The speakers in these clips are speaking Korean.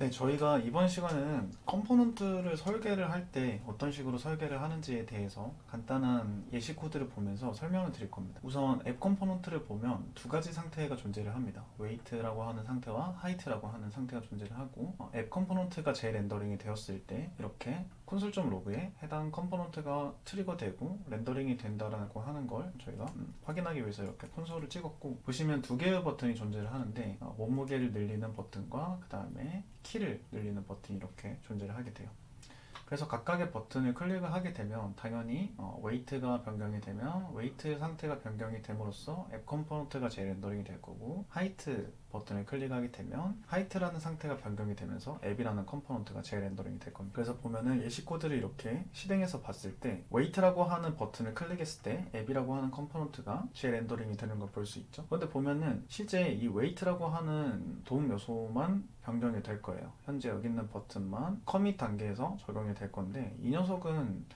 네, 저희가 이번 시간에는 컴포넌트를 설계를 할 때 어떤 식으로 설계를 하는지에 대해서 간단한 예시 코드를 보면서 설명을 드릴 겁니다. 우선 앱 컴포넌트를 보면 두 가지 상태가 존재를 합니다. 웨이트라고 하는 상태와 하이트라고 하는 상태가 존재를 하고 앱 컴포넌트가 재렌더링이 되었을 때 이렇게 콘솔.로그에 해당 컴포넌트가 트리거되고 렌더링이 된다라고 하는 걸 저희가 확인하기 위해서 이렇게 콘솔을 찍었고, 보시면 두 개의 버튼이 존재를 하는데 몸무게를 늘리는 버튼과 그 다음에 키를 늘리는 버튼이 이렇게 존재를 하게 돼요. 그래서 각각의 버튼을 클릭을 하게 되면 당연히 웨이트가 변경이 되면 웨이트 상태가 변경이 됨으로써 앱 컴포넌트가 재렌더링이 될 거고, 하이트 버튼을 클릭하게 되면 하이트라는 상태가 변경이 되면서 앱이라는 컴포넌트가 재렌더링이 될 겁니다. 그래서 보면은 예시 코드를 이렇게 실행해서 봤을 때 웨이트라고 하는 버튼을 클릭했을 때 앱이라고 하는 컴포넌트가 재렌더링이 되는 걸 볼 수 있죠. 그런데 보면은 실제 이 웨이트라고 하는 도움 요소만 변경이 될 거예요. 현재 여기 있는 버튼만 커밋 단계에서 적용이 될 건데, 이 녀석은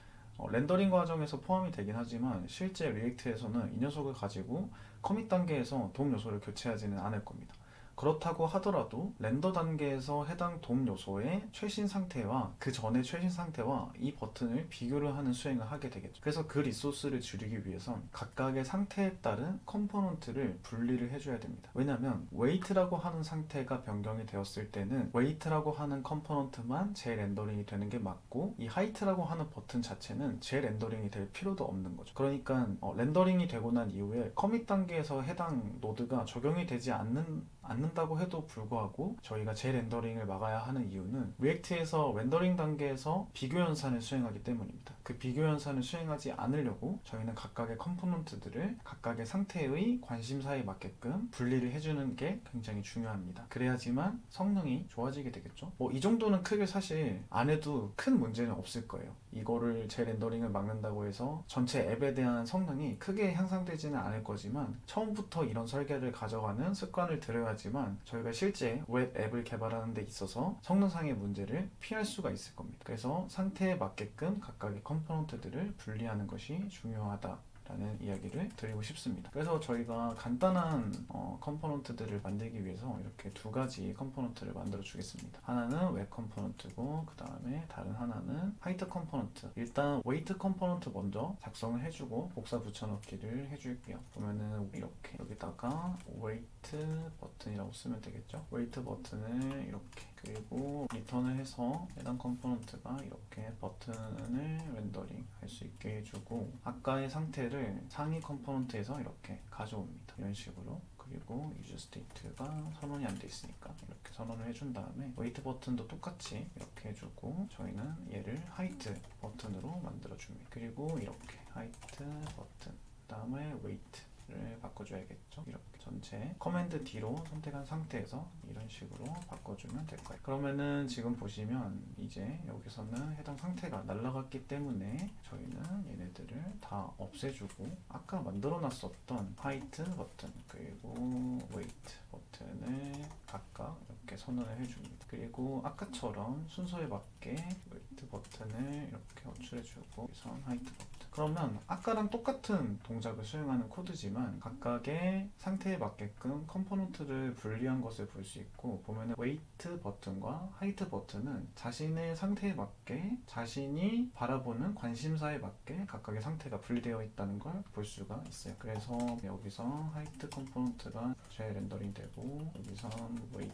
렌더링 과정에서 포함이 되긴 하지만 실제 리액트에서는 이 녀석을 가지고 커밋 단계에서 도움 요소를 교체하지는 않을 겁니다. 그렇다고 하더라도 렌더 단계에서 해당 도움 요소의 최신 상태와 그 전의 최신 상태와 이 버튼을 비교를 하는 수행을 하게 되겠죠. 그래서 그 리소스를 줄이기 위해선 각각의 상태에 따른 컴포넌트를 분리를 해줘야 됩니다. 왜냐하면 웨이트라고 하는 상태가 변경이 되었을 때는 웨이트라고 하는 컴포넌트만 재렌더링이 되는 게 맞고, 이 하이트라고 하는 버튼 자체는 재렌더링이 될 필요도 없는 거죠. 그러니까 렌더링이 되고 난 이후에 커밋 단계에서 해당 노드가 적용이 되지 않는다고 해도 불구하고 저희가 재렌더링을 막아야 하는 이유는 리액트에서 렌더링 단계에서 비교 연산을 수행하기 때문입니다. 그 비교 연산을 수행하지 않으려고 저희는 각각의 컴포넌트들을 각각의 상태의 관심사에 맞게끔 분리를 해주는 게 굉장히 중요합니다. 그래야지만 성능이 좋아지게 되겠죠. 이 정도는 크게 사실 안 해도 큰 문제는 없을 거예요. 이거를 재렌더링을 막는다고 해서 전체 앱에 대한 성능이 크게 향상되지는 않을 거지만 처음부터 이런 설계를 가져가는 습관을 들여야지만 저희가 실제 웹 앱을 개발하는 데 있어서 성능상의 문제를 피할 수가 있을 겁니다. 그래서 상태에 맞게끔 각각의 컴포넌트들을 분리하는 것이 중요하다 라는 이야기를 드리고 싶습니다. 그래서 저희가 간단한 컴포넌트들을 만들기 위해서 이렇게 두 가지 컴포넌트를 만들어 주겠습니다. 하나는 웹 컴포넌트고 그 다음에 다른 하나는 하이트 컴포넌트. 일단 웨이트 컴포넌트 먼저 작성을 해주고 복사 붙여넣기를 해줄게요. 보면은 이렇게 여기다가 웨이트 버튼이라고 쓰면 되겠죠. 웨이트 버튼을 이렇게, 그리고 리턴을 해서 해당 컴포넌트가 이렇게 버튼을 렌더링 할 수 있게 해주고, 아까의 상태를 상위 컴포넌트에서 이렇게 가져옵니다. 이런 식으로. 그리고 유저 스테이트가 선언이 안 돼 있으니까 이렇게 선언을 해준 다음에 웨이트 버튼도 똑같이 이렇게 해주고, 저희는 얘를 하이트 버튼으로 만들어 줍니다. 그리고 이렇게 하이트 버튼, 그 다음에 웨이트 를 바꿔줘야겠죠. 이렇게 전체 커맨드 D로 선택한 상태에서 이런 식으로 바꿔주면 될 거예요. 그러면은 지금 보시면 이제 여기서는 해당 상태가 날라갔기 때문에 저희는 얘네들을 다 없애주고 아까 만들어 놨었던 하이트 버튼 그리고 웨이트 버튼을 각각 이렇게 선언을 해줍니다. 그리고 아까처럼 순서에 맞게 웨이트 버튼을 이렇게 호출해주고 여기선 하이트 버튼. 그러면 아까랑 똑같은 동작을 수행하는 코드지만 각각의 상태에 맞게끔 컴포넌트를 분리한 것을 볼 수 있고, 보면은 웨이트 버튼과 하이트 버튼은 자신의 상태에 맞게 자신이 바라보는 관심사에 맞게 각각의 상태가 분리되어 있다는 걸 볼 수가 있어요. 그래서 여기서 하이트 컴포넌트가 재렌더링 되고 여기서 웨이트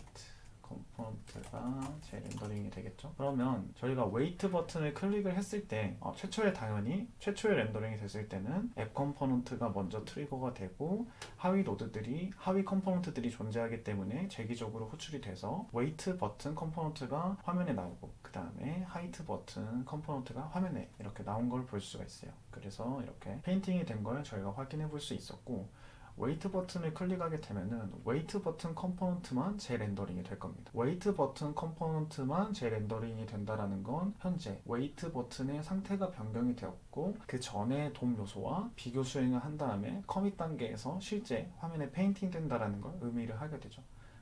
컴포넌트가 재렌더링이 되겠죠. 그러면 저희가 웨이트 버튼을 클릭을 했을 때 최초에 당연히 최초의 렌더링이 됐을 때는 앱 컴포넌트가 먼저 트리거가 되고 하위 노드들이 하위 컴포넌트들이 존재하기 때문에 재기적으로 호출이 돼서 웨이트 버튼 컴포넌트가 화면에 나오고 그 다음에 하이트 버튼 컴포넌트가 화면에 이렇게 나온 걸 볼 수가 있어요. 그래서 이렇게 페인팅이 된 걸 저희가 확인해 볼 수 있었고, 웨이트 버튼을 클릭하게 되면은 웨이트 버튼 컴포넌트만 재렌더링이 될 겁니다. 웨이트 버튼 컴포넌트만 재렌더링이 된다라는 건 현재 웨이트 버튼의 상태가 변경이 되었고 그 전에 도움 요소와 비교 수행을 한 다음에 커밋 단계에서 실제 화면에 페인팅 된다라는 걸 의미를 하게 되죠.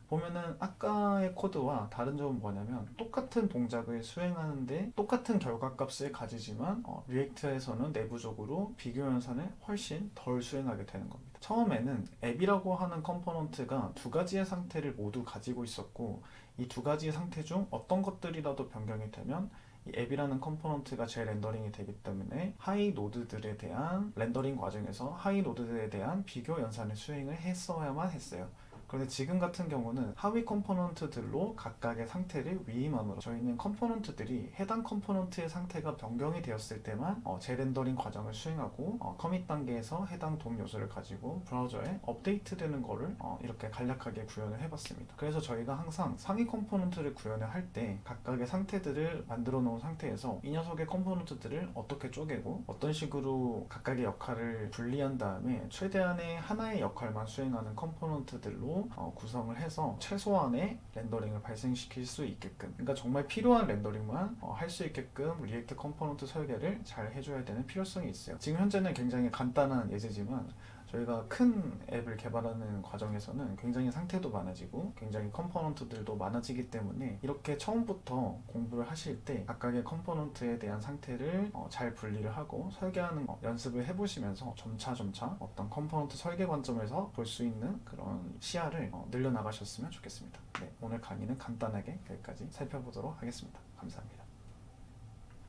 보면은 아까의 코드와 다른 점은 뭐냐면 똑같은 동작을 수행하는데 똑같은 결과값을 가지지만 리액트에서는 내부적으로 비교 연산을 훨씬 덜 수행하게 되는 겁니다. 처음에는 앱이라고 하는 컴포넌트가 두 가지의 상태를 모두 가지고 있었고 이 두 가지 상태 중 어떤 것들이라도 변경이 되면 이 앱이라는 컴포넌트가 재렌더링이 되기 때문에 하위 노드들에 대한 렌더링 과정에서 하위 노드들에 대한 비교 연산을 수행을 했어야만 했어요. 그런데 지금 같은 경우는 하위 컴포넌트들로 각각의 상태를 위임함으로 저희는 컴포넌트들이 해당 컴포넌트의 상태가 변경이 되었을 때만 재렌더링 과정을 수행하고 커밋 단계에서 해당 DOM 요소를 가지고 브라우저에 업데이트되는 거를 이렇게 간략하게 구현을 해봤습니다. 그래서 저희가 항상 상위 컴포넌트를 구현을 할 때 각각의 상태들을 만들어 놓은 상태에서 이 녀석의 컴포넌트들을 어떻게 쪼개고 어떤 식으로 각각의 역할을 분리한 다음에 최대한의 하나의 역할만 수행하는 컴포넌트들로 구성을 해서 최소한의 렌더링을 발생시킬 수 있게끔, 그러니까 정말 필요한 렌더링만 할 수 있게끔 리액트 컴포넌트 설계를 잘 해줘야 되는 필요성이 있어요. 지금 현재는 굉장히 간단한 예제지만 저희가 큰 앱을 개발하는 과정에서는 굉장히 상태도 많아지고 굉장히 컴포넌트들도 많아지기 때문에 이렇게 처음부터 공부를 하실 때 각각의 컴포넌트에 대한 상태를 잘 분리를 하고 설계하는 연습을 해보시면서 점차 어떤 컴포넌트 설계 관점에서 볼 수 있는 그런 시야를 늘려나가셨으면 좋겠습니다. 네, 오늘 강의는 간단하게 여기까지 살펴보도록 하겠습니다. 감사합니다.